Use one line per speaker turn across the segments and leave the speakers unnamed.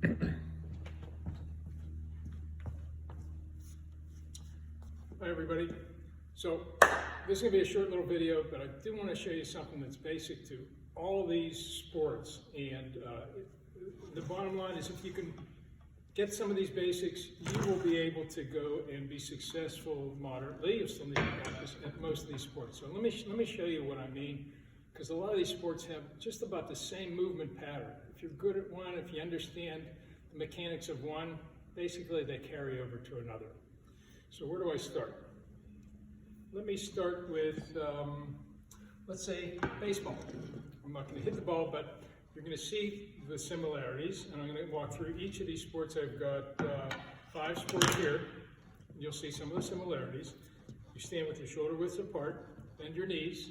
Hi everybody. So this is going to be a short little video, but I do want to show you something that's basic to all of these sports. And the bottom line is, if you can get some of these basics, you will be able to go and be successful moderately. You still need to practice at most of these sports. So let me show you what I mean, because a lot of these sports have just about the same movement pattern. If you're good at one, if you understand the mechanics of one, basically they carry over to another. So where do I start? Let me start with, let's say, baseball. I'm not going to hit the ball, but you're going to see the similarities, and I'm going to walk through each of these sports. I've got 5 sports here, and you'll see some of the similarities. You stand with your shoulder widths apart, bend your knees,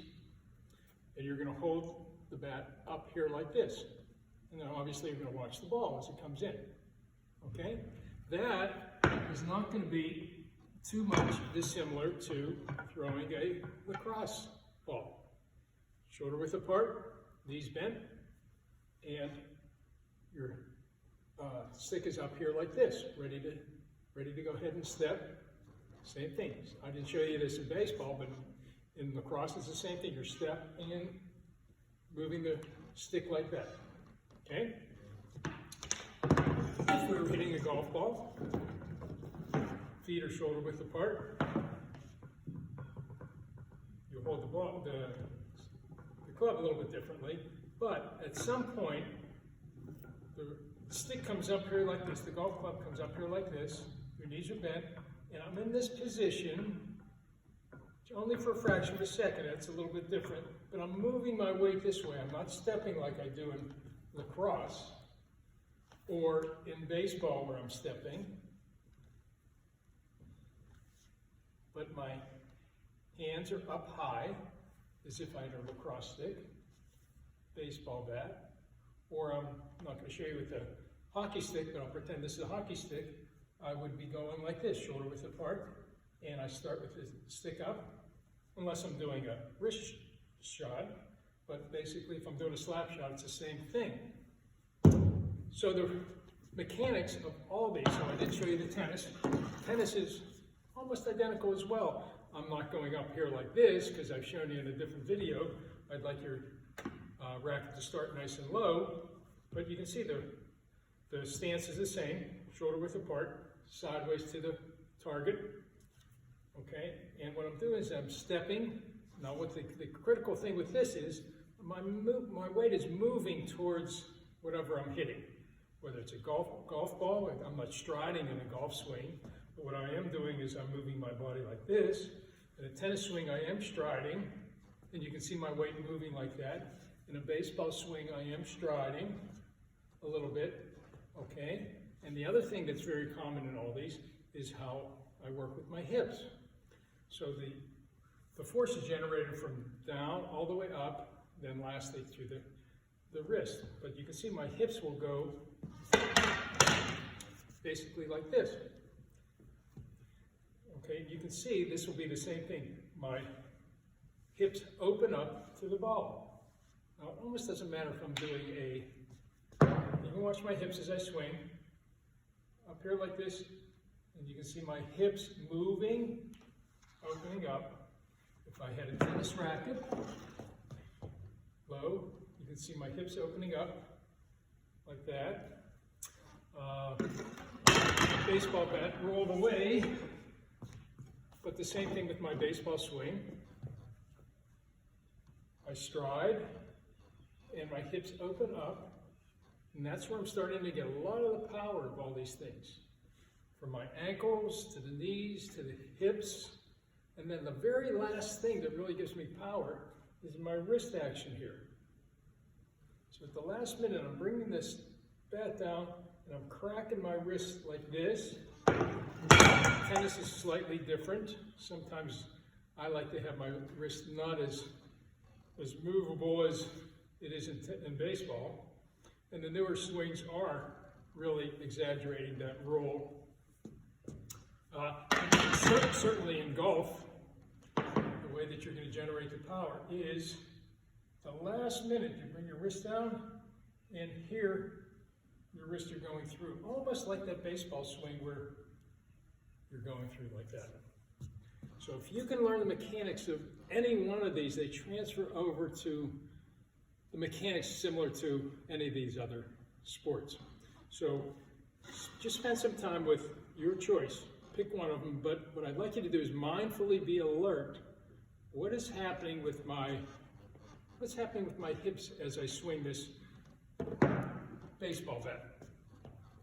and you're going to hold the bat up here like this. And then obviously you're going to watch the ball as it comes in. Okay? That is not going to be too much dissimilar to throwing a lacrosse ball. Shoulder width apart, knees bent, and your stick is up here like this, ready to go ahead and step. Same thing. I didn't show you this in baseball, but in lacrosse it's the same thing. You're stepping in, moving the stick like that. Okay? If we were hitting a golf ball, feet are shoulder width apart. You hold the club a little bit differently, but at some point, the stick comes up here like this, the golf club comes up here like this, your knees are bent, and I'm in this position only for a fraction of a second. That's a little bit different, but I'm moving my weight this way. I'm not stepping like I do in lacrosse or in baseball where I'm stepping. But my hands are up high, as if I had a lacrosse stick, baseball bat, or I'm not going to show you with the hockey stick, but I'll pretend this is a hockey stick. I would be going like this, shoulder width apart, and I start with the stick up, unless I'm doing a wrist shot, but basically if I'm doing a slap shot, it's the same thing. So the mechanics of all these, so I did show you the tennis. Tennis is almost identical as well. I'm not going up here like this because I've shown you in a different video. I'd like your racket to start nice and low, but you can see the stance is the same, shoulder width apart, sideways to the target. Okay, and what I'm doing is I'm stepping. Now what the critical thing with this is, my weight is moving towards whatever I'm hitting. Whether it's a golf ball, I'm not striding in a golf swing. But what I am doing is I'm moving my body like this. In a tennis swing, I am striding, and you can see my weight moving like that. In a baseball swing, I am striding a little bit, okay? And the other thing that's very common in all these is how I work with my hips. So the force is generated from down all the way up, then lastly through the wrist. But you can see my hips will go basically like this. Okay, you can see this will be the same thing. My hips open up to the ball. Now it almost doesn't matter if I'm doing you can watch my hips as I swing, up here like this, and you can see my hips moving, opening up. If I had a tennis racket, low, you can see my hips opening up like that. Baseball bat rolled away, but the same thing with my baseball swing. I stride, and my hips open up, and that's where I'm starting to get a lot of the power of all these things. From my ankles, to the knees, to the hips, and then the very last thing that really gives me power is my wrist action here. So at the last minute, I'm bringing this bat down, and I'm cracking my wrist like this. Tennis is slightly different. Sometimes I like to have my wrist not as movable as it is in baseball. And the newer swings are really exaggerating that roll. Certainly in golf, the way that you're going to generate the power is the last minute you bring your wrist down, and here your wrists are going through, almost like that baseball swing where you're going through like that. So if you can learn the mechanics of any one of these, they transfer over to the mechanics similar to any of these other sports. So just spend some time with your choice. Pick one of them, but what I'd like you to do is mindfully be alert. What is happening with my hips as I swing this baseball bat?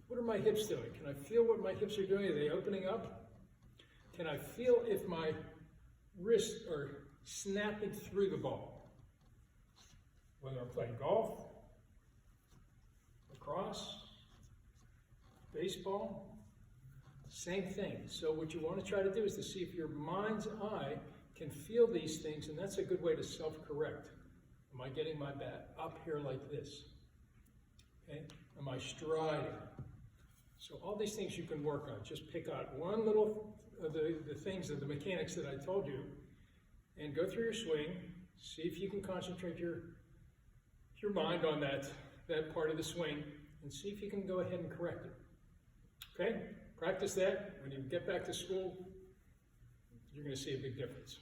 What are my hips doing? Can I feel what my hips are doing? Are they opening up? Can I feel if my wrists are snapping through the ball? Whether I'm playing golf, lacrosse, baseball, same thing. So what you want to try to do is to see if your mind's eye can feel these things, and that's a good way to self-correct. Am I getting my bat up here like this? Okay? Am I striding? So all these things you can work on. Just pick out one little of the things, of the mechanics that I told you, and go through your swing. See if you can concentrate your mind on that part of the swing, and see if you can go ahead and correct it. Okay? Practice that. When you get back to school, you're going to see a big difference.